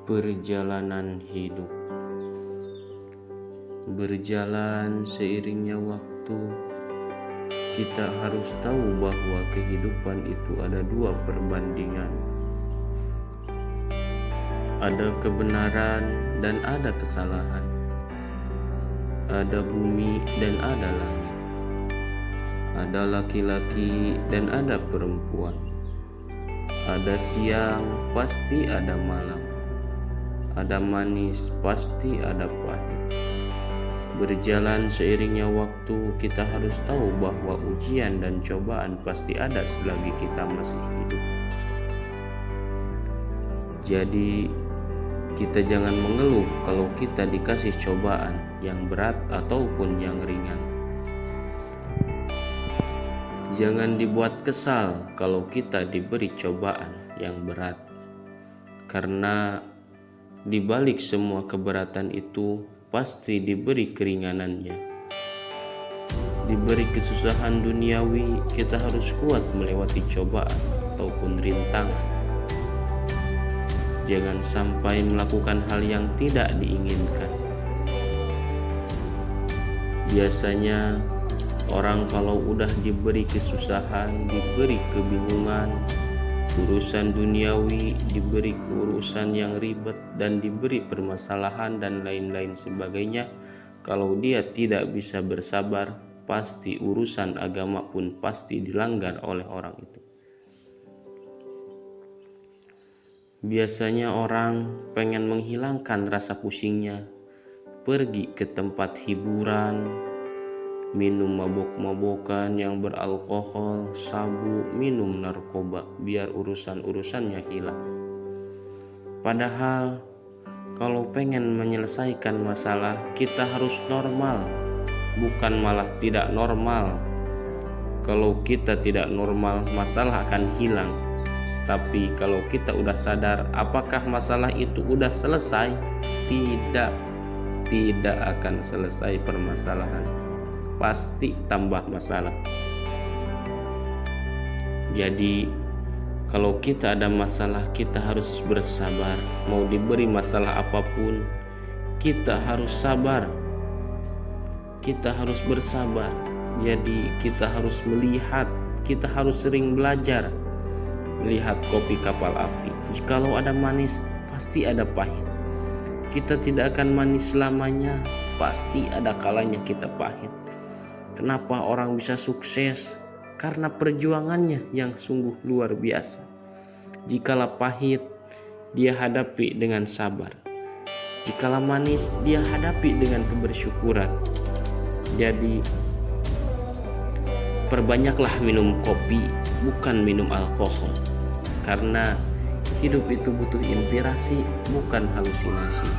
Perjalanan hidup. Berjalan seiringnya waktu, kita harus tahu bahwa kehidupan itu ada dua perbandingan. Ada kebenaran dan ada kesalahan. Ada bumi dan ada langit. Ada laki-laki dan ada perempuan. Ada siang, pasti ada malam. Ada manis, pasti ada pahit. Berjalan seiringnya waktu, kita harus tahu bahwa ujian dan cobaan pasti ada selagi kita masih hidup. Jadi, kita jangan mengeluh kalau kita dikasih cobaan yang berat ataupun yang ringan. Jangan dibuat kesal kalau kita diberi cobaan yang berat, karena di balik semua keberatan itu pasti diberi keringanannya. Diberi kesusahan duniawi, kita harus kuat melewati cobaan ataupun rintangan. Jangan sampai melakukan hal yang tidak diinginkan. Biasanya orang kalau udah diberi kesusahan, diberi kebingungan, urusan duniawi, diberi urusan yang ribet dan diberi permasalahan dan lain-lain sebagainya, kalau dia tidak bisa bersabar, pasti urusan agama pun pasti dilanggar oleh orang itu. Biasanya orang pengen menghilangkan rasa pusingnya, pergi ke tempat hiburan, minum mabok-mabokan yang beralkohol, sabu, minum narkoba, biar urusan-urusannya hilang. Padahal kalau pengen menyelesaikan masalah, kita harus normal, bukan malah tidak normal. Kalau kita tidak normal, masalah akan hilang. Tapi kalau kita udah sadar, apakah masalah itu udah selesai? Tidak akan selesai permasalahan. Pasti tambah masalah. Jadi kalau kita ada masalah, kita harus bersabar. Mau diberi masalah apapun, kita harus sabar. Kita harus bersabar. Jadi kita harus melihat, kita harus sering belajar melihat kopi kapal api. Jikalau ada manis, pasti ada pahit. Kita tidak akan manis selamanya, pasti ada kalanya kita pahit. Kenapa orang bisa sukses? Karena perjuangannya yang sungguh luar biasa. Jikalau pahit, dia hadapi dengan sabar. Jikalau manis, dia hadapi dengan kebersyukuran. Jadi, perbanyaklah minum kopi, bukan minum alkohol. Karena hidup itu butuh inspirasi, bukan halusinasi.